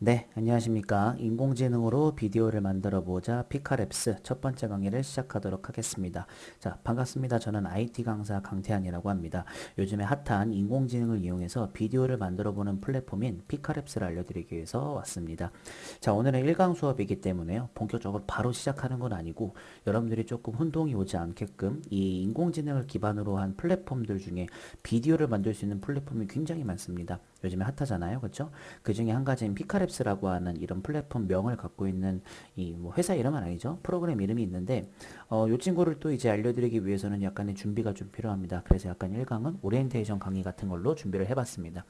네, 안녕하십니까. 인공지능으로 비디오를 만들어 보자 피카랩스 첫 번째 강의를 시작하도록 하겠습니다. 자, 반갑습니다. 저는 IT 강사 강태한이라고 합니다. 요즘에 핫한 인공지능을 이용해서 비디오를 만들어 보는 플랫폼인 피카랩스를 알려드리기 위해서 왔습니다. 자, 오늘은 1강 수업이기 때문에요. 본격적으로 바로 시작하는 건 아니고 여러분들이 조금 혼동이 오지 않게끔 이 인공지능을 기반으로 한 플랫폼들 중에 비디오를 만들 수 있는 플랫폼이 굉장히 많습니다. 요즘에 핫하잖아요. 그렇죠? 그 중에 한 가지인 피카랩스라고 하는 이런 플랫폼 명을 갖고 있는 이 뭐 회사 이름은 아니죠. 프로그램 이름이 있는데 요 친구를 또 이제 알려드리기 위해서는 약간의 준비가 좀 필요합니다. 그래서 약간 1강은 오리엔테이션 강의 같은 걸로 준비를 해봤습니다.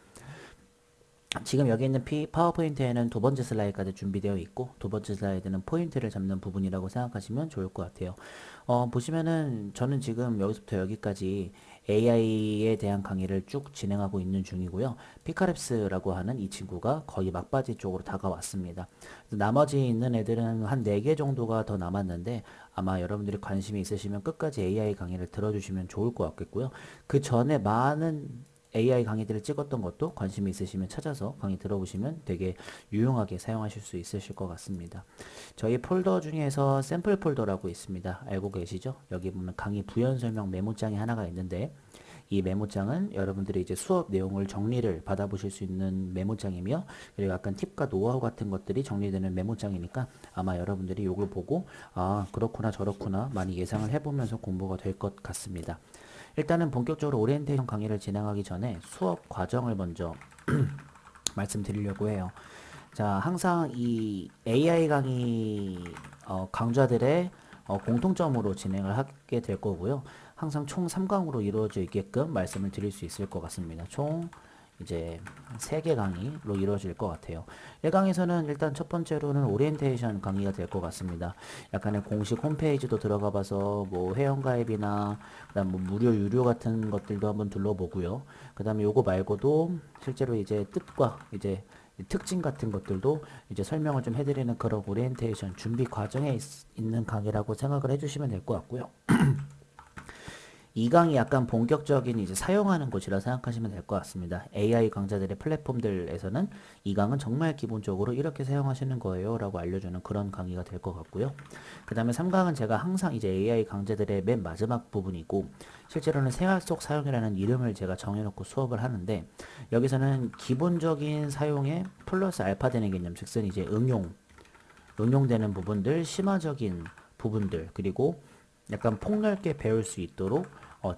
지금 여기 있는 파워포인트에는 두 번째 슬라이드까지 준비되어 있고 두 번째 슬라이드는 포인트를 잡는 부분이라고 생각하시면 좋을 것 같아요. 보시면은 저는 지금 여기서부터 여기까지 AI에 대한 강의를 쭉 진행하고 있는 중이고요. 피카랩스라고 하는 이 친구가 거의 막바지 쪽으로 다가왔습니다. 나머지 있는 애들은 한 4개 정도가 더 남았는데 아마 여러분들이 관심이 있으시면 끝까지 AI 강의를 들어주시면 좋을 것 같겠고요. 그 전에 많은 AI 강의들을 찍었던 것도 관심이 있으시면 찾아서 강의 들어보시면 되게 유용하게 사용하실 수 있으실 것 같습니다. 저희 폴더 중에서 샘플 폴더라고 있습니다. 알고 계시죠? 여기 보면 강의 부연 설명 메모장이 하나가 있는데 이 메모장은 여러분들이 이제 수업 내용을 정리를 받아보실 수 있는 메모장이며 그리고 약간 팁과 노하우 같은 것들이 정리되는 메모장이니까 아마 여러분들이 이걸 보고 아 그렇구나 저렇구나 많이 예상을 해보면서 공부가 될 것 같습니다. 일단은 본격적으로 오리엔테이션 강의를 진행하기 전에 수업 과정을 먼저 말씀드리려고 해요. 자, 항상 이 AI 강의 강좌들의 공통점으로 진행을 하게 될 거고요. 항상 총 3강으로 이루어져 있게끔 말씀을 드릴 수 있을 것 같습니다. 총 이제 3개 강의로 이루어질 것 같아요. 1강에서는 일단 첫 번째로는 오리엔테이션 강의가 될 것 같습니다. 약간의 공식 홈페이지도 들어가 봐서 뭐 회원가입이나 그다음 뭐 무료 유료 같은 것들도 한번 둘러보고요. 그다음에 요거 말고도 실제로 이제 뜻과 이제 특징 같은 것들도 이제 설명을 좀 해드리는 그런 오리엔테이션 준비 과정에 있는 강의라고 생각을 해주시면 될 것 같고요. 2강이 약간 본격적인 이제 사용하는 곳이라 생각하시면 될 것 같습니다. AI 강좌들의 플랫폼들에서는 2강은 정말 기본적으로 이렇게 사용하시는 거예요 라고 알려주는 그런 강의가 될 것 같고요. 그 다음에 3강은 제가 항상 이제 AI 강좌들의 맨 마지막 부분이고 실제로는 생활 속 사용이라는 이름을 제가 정해놓고 수업을 하는데 여기서는 기본적인 사용에 플러스 알파 되는 개념 즉슨 이제 응용되는 부분들 심화적인 부분들 그리고 약간 폭넓게 배울 수 있도록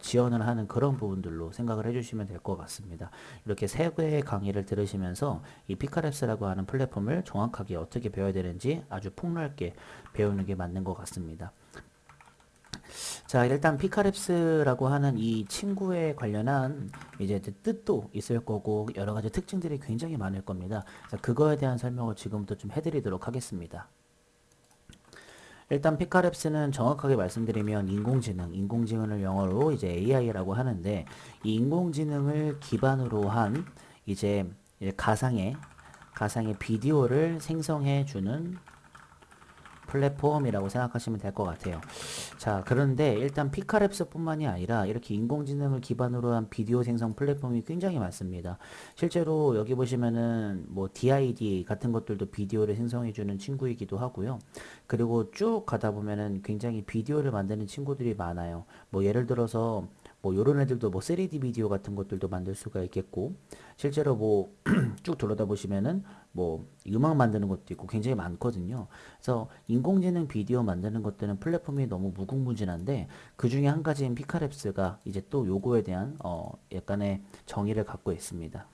지원을 하는 그런 부분들로 생각을 해주시면 될 것 같습니다. 이렇게 세 개의 강의를 들으시면서 이 피카랩스라고 하는 플랫폼을 정확하게 어떻게 배워야 되는지 아주 폭넓게 배우는 게 맞는 것 같습니다. 자, 일단 피카랩스라고 하는 이 친구에 관련한 이제 뜻도 있을 거고 여러 가지 특징들이 굉장히 많을 겁니다. 자, 그거에 대한 설명을 지금부터 좀 해드리도록 하겠습니다. 일단 피카랩스는 정확하게 말씀드리면 인공지능을 영어로 이제 AI라고 하는데 이 인공지능을 기반으로 한 이제 가상의 비디오를 생성해 주는 플랫폼이라고 생각하시면 될 것 같아요. 자, 그런데 일단 피카랩스 뿐만이 아니라 이렇게 인공지능을 기반으로 한 비디오 생성 플랫폼이 굉장히 많습니다. 실제로 여기 보시면은 뭐 DID 같은 것들도 비디오를 생성해주는 친구이기도 하고요. 그리고 쭉 가다 보면은 굉장히 비디오를 만드는 친구들이 많아요. 뭐 예를 들어서 뭐 요런 애들도 뭐 3D 비디오 같은 것들도 만들 수가 있겠고 실제로 뭐 쭉 돌아다 보시면은 뭐 음악 만드는 것도 있고 굉장히 많거든요. 그래서 인공지능 비디오 만드는 것들은 플랫폼이 너무 무궁무진한데 그 중에 한 가지인 피카랩스가 이제 또 요거에 대한 약간의 정의를 갖고 있습니다.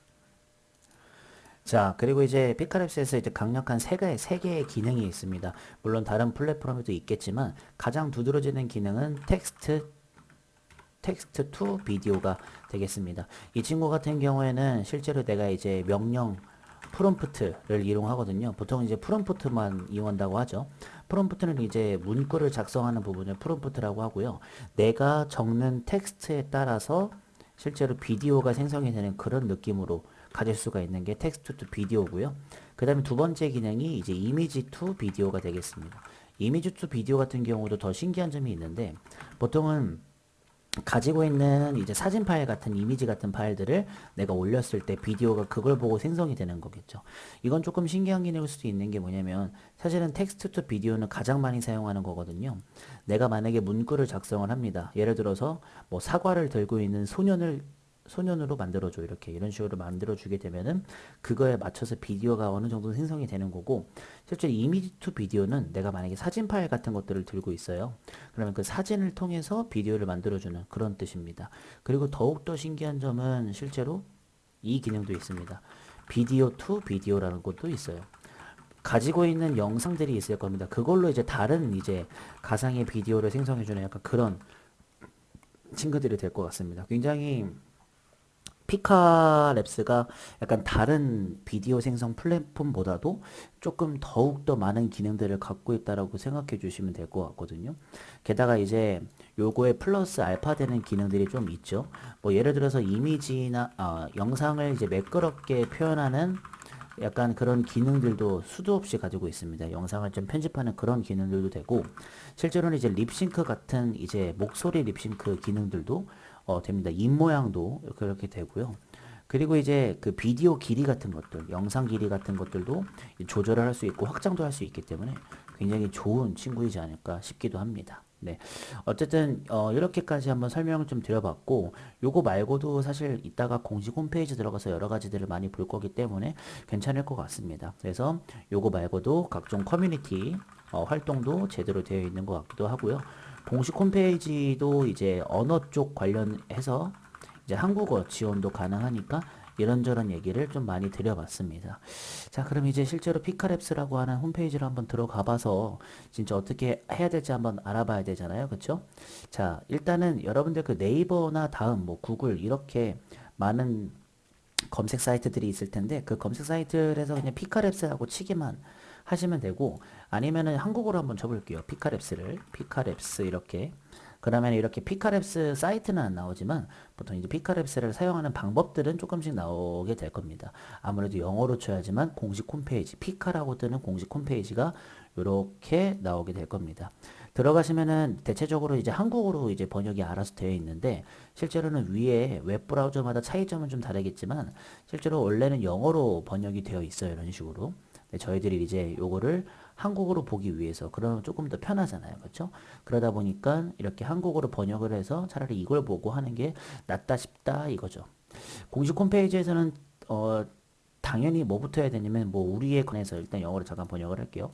자, 그리고 이제 피카랩스에서 이제 강력한 세 개의 기능이 있습니다. 물론 다른 플랫폼에도 있겠지만 가장 두드러지는 기능은 텍스트 투 비디오가 되겠습니다. 이 친구 같은 경우에는 실제로 내가 이제 명령 프롬프트를 이용하거든요. 보통 이제 프롬프트만 이용한다고 하죠. 프롬프트는 이제 문구를 작성하는 부분을 프롬프트라고 하고요. 내가 적는 텍스트에 따라서 실제로 비디오가 생성이 되는 그런 느낌으로 가질 수가 있는 게 텍스트 투 비디오고요. 그 다음에 두 번째 기능이 이제 이미지 투 비디오가 되겠습니다. 이미지 투 비디오 같은 경우도 더 신기한 점이 있는데 보통은 가지고 있는 이제 사진 파일 같은 이미지 같은 파일들을 내가 올렸을 때 비디오가 그걸 보고 생성이 되는 거겠죠. 이건 조금 신기한 기능일 수도 있는 게 뭐냐면 사실은 텍스트 투 비디오는 가장 많이 사용하는 거거든요. 내가 만약에 문구를 작성을 합니다. 예를 들어서 뭐 사과를 들고 있는 소년으로 만들어줘 이렇게 이런 식으로 만들어주게 되면은 그거에 맞춰서 비디오가 어느 정도 생성이 되는 거고 실제 이미지 투 비디오는 내가 만약에 사진 파일 같은 것들을 들고 있어요. 그러면 그 사진을 통해서 비디오를 만들어주는 그런 뜻입니다. 그리고 더욱더 신기한 점은 실제로 이 기능도 있습니다. 비디오 투 비디오라는 것도 있어요. 가지고 있는 영상들이 있을 겁니다. 그걸로 이제 다른 이제 가상의 비디오를 생성해주는 약간 그런 친구들이 될 것 같습니다. 굉장히 피카랩스가 약간 다른 비디오 생성 플랫폼보다도 조금 더욱더 많은 기능들을 갖고 있다라고 생각해 주시면 될 것 같거든요. 게다가 이제 요거에 플러스 알파 되는 기능들이 좀 있죠. 뭐 예를 들어서 이미지나 영상을 이제 매끄럽게 표현하는 약간 그런 기능들도 수도 없이 가지고 있습니다. 영상을 좀 편집하는 그런 기능들도 되고 실제로는 이제 립싱크 같은 이제 목소리 립싱크 기능들도 됩니다. 입 모양도 그렇게 되고요. 그리고 이제 그 비디오 길이 같은 것들, 영상 길이 같은 것들도 조절을 할 수 있고 확장도 할 수 있기 때문에 굉장히 좋은 친구이지 않을까 싶기도 합니다. 네. 어쨌든 이렇게까지 한번 설명을 좀 드려봤고 요거 말고도 사실 이따가 공식 홈페이지 들어가서 여러 가지들을 많이 볼 거기 때문에 괜찮을 것 같습니다. 그래서 요거 말고도 각종 커뮤니티 활동도 제대로 되어 있는 것 같기도 하고요. 공식 홈페이지도 이제 언어 쪽 관련해서 이제 한국어 지원도 가능하니까 이런저런 얘기를 좀 많이 드려봤습니다. 자, 그럼 이제 실제로 피카랩스라고 하는 홈페이지를 한번 들어가 봐서 진짜 어떻게 해야 될지 한번 알아봐야 되잖아요. 그쵸? 자, 일단은 여러분들 그 네이버나 다음 뭐 구글 이렇게 많은 검색 사이트들이 있을 텐데 그 검색 사이트에서 그냥 피카랩스라고 치기만 하시면 되고 아니면은 한국어로 한번 쳐볼게요. 피카랩스 이렇게 그러면 이렇게 피카랩스 사이트는 안 나오지만 보통 이제 피카랩스를 사용하는 방법들은 조금씩 나오게 될 겁니다. 아무래도 영어로 쳐야지만 공식 홈페이지 피카라고 뜨는 공식 홈페이지가 이렇게 나오게 될 겁니다. 들어가시면은 대체적으로 이제 한국어로 이제 번역이 알아서 되어 있는데 실제로는 위에 웹브라우저마다 차이점은 좀 다르겠지만 실제로 원래는 영어로 번역이 되어 있어요. 이런 식으로. 네, 저희들이 이제 요거를 한국어로 보기 위해서 그러면 조금 더 편하잖아요. 그렇죠? 그러다 보니까 이렇게 한국어로 번역을 해서 차라리 이걸 보고 하는 게 낫다 싶다 이거죠. 공식 홈페이지에서는 당연히 뭐부터 해야 되냐면 뭐 우리에 관해서 일단 영어로 잠깐 번역을 할게요.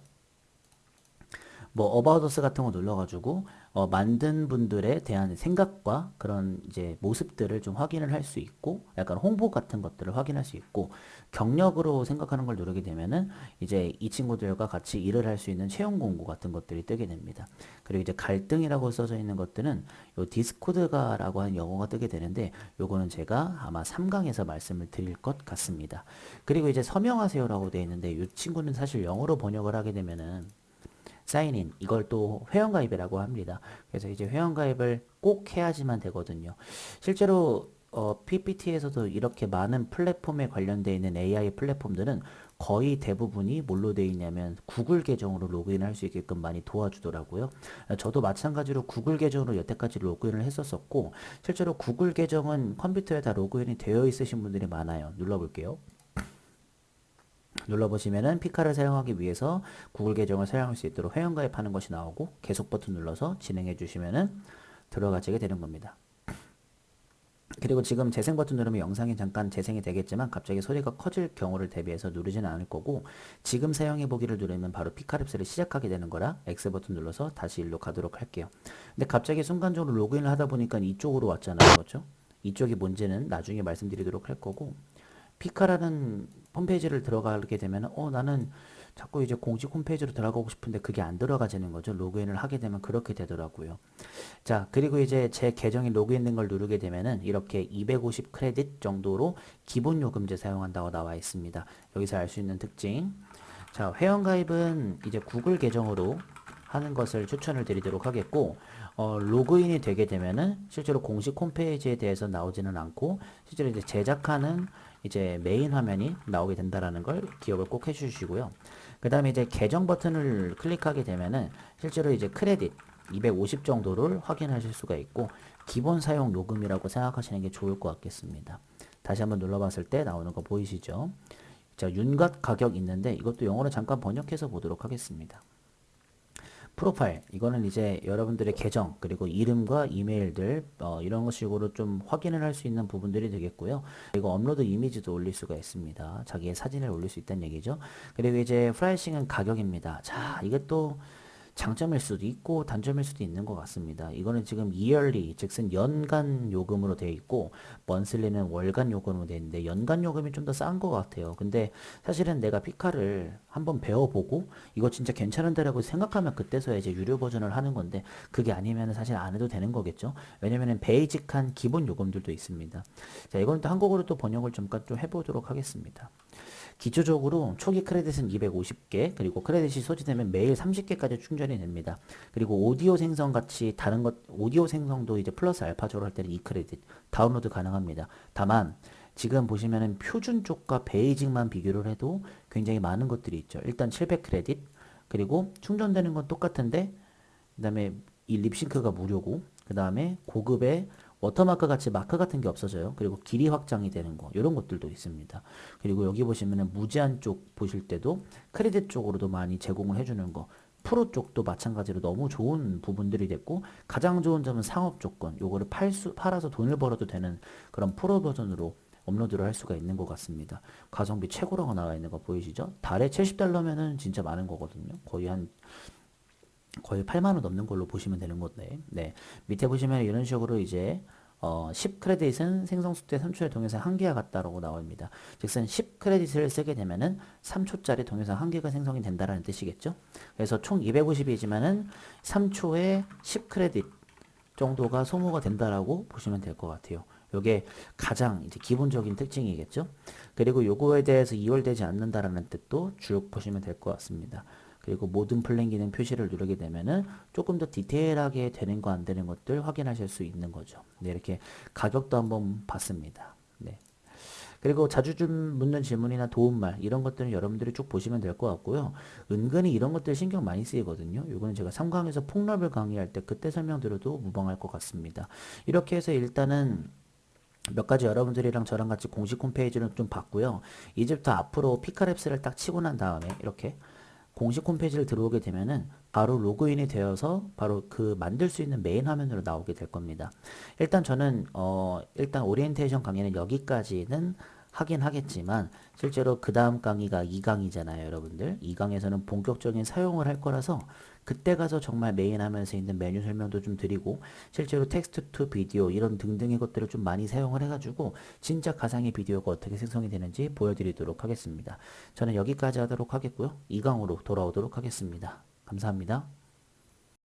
뭐 About Us 같은 거 눌러가지고 만든 분들에 대한 생각과 그런 이제 모습들을 좀 확인을 할 수 있고 약간 홍보 같은 것들을 확인할 수 있고 경력으로 생각하는 걸 누르게 되면은 이제 이 친구들과 같이 일을 할 수 있는 채용 공고 같은 것들이 뜨게 됩니다. 그리고 이제 갈등이라고 써져 있는 것들은 요 디스코드가라고 하는 영어가 뜨게 되는데 요거는 제가 아마 3강에서 말씀을 드릴 것 같습니다. 그리고 이제 서명하세요라고 되어 있는데 이 친구는 사실 영어로 번역을 하게 되면은 사인인 이걸 또 회원가입이라고 합니다. 그래서 이제 회원가입을 꼭 해야지만 되거든요. 실제로 PPT에서도 이렇게 많은 플랫폼에 관련되어 있는 AI 플랫폼들은 거의 대부분이 뭘로 되어 있냐면 구글 계정으로 로그인을 할 수 있게끔 많이 도와주더라고요. 저도 마찬가지로 구글 계정으로 여태까지 로그인을 했었었고 실제로 구글 계정은 컴퓨터에 다 로그인이 되어 있으신 분들이 많아요. 눌러볼게요. 눌러보시면은 피카를 사용하기 위해서 구글 계정을 사용할 수 있도록 회원가입하는 것이 나오고 계속 버튼 눌러서 진행해 주시면은 들어가지게 되는 겁니다. 그리고 지금 재생 버튼 누르면 영상이 잠깐 재생이 되겠지만 갑자기 소리가 커질 경우를 대비해서 누르지는 않을 거고 지금 사용해 보기를 누르면 바로 피카랩스를 시작하게 되는 거라 X 버튼 눌러서 다시 일로 가도록 할게요. 근데 갑자기 순간적으로 로그인을 하다 보니까 이쪽으로 왔잖아요. 그렇죠? 이쪽이 뭔지는 나중에 말씀드리도록 할 거고 피카라는 홈페이지를 들어가게 되면 나는 자꾸 이제 공식 홈페이지로 들어가고 싶은데 그게 안 들어가지는 거죠. 로그인을 하게 되면 그렇게 되더라고요. 자, 그리고 이제 제 계정이 로그인된 걸 누르게 되면은 이렇게 250 크레딧 정도로 기본 요금제 사용한다고 나와 있습니다. 여기서 알 수 있는 특징. 자, 회원가입은 이제 구글 계정으로 하는 것을 추천을 드리도록 하겠고 로그인이 되게 되면은 실제로 공식 홈페이지에 대해서 나오지는 않고 실제로 이제 제작하는 이제 메인 화면이 나오게 된다라는 걸 기억을 꼭 해주시고요. 그 다음에 이제 계정 버튼을 클릭하게 되면은 실제로 이제 크레딧 250 정도를 확인하실 수가 있고 기본 사용 요금이라고 생각하시는 게 좋을 것 같겠습니다. 다시 한번 눌러봤을 때 나오는 거 보이시죠? 자, 윤곽 가격 있는데 이것도 영어로 잠깐 번역해서 보도록 하겠습니다. 프로파일, 이거는 이제 여러분들의 계정 그리고 이름과 이메일들 이런 식으로 좀 확인을 할 수 있는 부분들이 되겠고요. 그리고 업로드 이미지도 올릴 수가 있습니다. 자기의 사진을 올릴 수 있다는 얘기죠. 그리고 이제 프라이싱은 가격입니다. 자, 이게 또 장점일 수도 있고 단점일 수도 있는 것 같습니다. 이거는 지금 yearly, 즉슨 연간 요금으로 되어 있고 monthly는 월간 요금으로 되어 있는데 연간 요금이 좀 더 싼 것 같아요. 근데 사실은 내가 피카를 한번 배워보고 이거 진짜 괜찮은데라고 생각하면 그때서야 이제 유료 버전을 하는 건데 그게 아니면 사실 안 해도 되는 거겠죠. 왜냐면은 베이직한 기본 요금들도 있습니다. 자, 이거는 또 한국어로 또 번역을 잠깐 좀 해보도록 하겠습니다. 기초적으로 초기 크레딧은 250개, 그리고 크레딧이 소지되면 매일 30개까지 충전이 됩니다. 그리고 오디오 생성 같이 다른 것, 오디오 생성도 이제 플러스 알파조로 할 때는 2크레딧 다운로드 가능합니다. 다만 지금 보시면은 표준 쪽과 베이직만 비교를 해도 굉장히 많은 것들이 있죠. 일단 700크레딧, 그리고 충전되는 건 똑같은데 그 다음에 이 립싱크가 무료고, 그 다음에 고급의 워터마크 같이 마크 같은 게 없어져요. 그리고 길이 확장이 되는 거, 이런 것들도 있습니다. 그리고 여기 보시면은 무제한 쪽 보실 때도 크레딧 쪽으로도 많이 제공을 해주는 거, 프로 쪽도 마찬가지로 너무 좋은 부분들이 됐고, 가장 좋은 점은 상업 조건, 요거를 팔아서 돈을 벌어도 되는 그런 프로 버전으로 업로드를 할 수가 있는 것 같습니다. 가성비 최고라고 나와 있는 거 보이시죠? 달에 $70면은 진짜 많은 거거든요. 거의 8만 원 넘는 걸로 보시면 되는 건데, 네. 밑에 보시면 이런 식으로 이제 10크레딧은 생성 속도의 3초의 동영상 1개와 같다라고 나옵니다. 즉슨 10크레딧을 쓰게 되면은 3초짜리 동영상 1개가 생성이 된다라는 뜻이겠죠. 그래서 총 250이지만은 3초에 10크레딧 정도가 소모가 된다라고 보시면 될 것 같아요. 요게 가장 이제 기본적인 특징이겠죠. 그리고 요거에 대해서 이월되지 않는다라는 뜻도 쭉 보시면 될 것 같습니다. 그리고 모든 플랜 기능 표시를 누르게 되면은 조금 더 디테일하게 되는 거 안 되는 것들 확인하실 수 있는 거죠. 네, 이렇게 가격도 한번 봤습니다. 네. 그리고 자주 좀 묻는 질문이나 도움말 이런 것들은 여러분들이 쭉 보시면 될 것 같고요. 은근히 이런 것들 신경 많이 쓰이거든요. 이거는 제가 3강에서 폭넓을 강의할 때 그때 설명드려도 무방할 것 같습니다. 이렇게 해서 일단은 몇 가지 여러분들이랑 저랑 같이 공식 홈페이지를 좀 봤고요. 이제부터 앞으로 피카랩스를 딱 치고 난 다음에 이렇게 공식 홈페이지를 들어오게 되면은 바로 로그인이 되어서 바로 그 만들 수 있는 메인 화면으로 나오게 될 겁니다. 일단 저는 일단 오리엔테이션 강의는 여기까지는 하긴 하겠지만 실제로 그 다음 강의가 2강이잖아요, 여러분들. 2강에서는 본격적인 사용을 할 거라서 그때 가서 정말 메인 화면에서 있는 메뉴 설명도 좀 드리고 실제로 텍스트 투 비디오 이런 등등의 것들을 좀 많이 사용을 해가지고 진짜 가상의 비디오가 어떻게 생성이 되는지 보여드리도록 하겠습니다. 저는 여기까지 하도록 하겠고요. 2강으로 돌아오도록 하겠습니다. 감사합니다.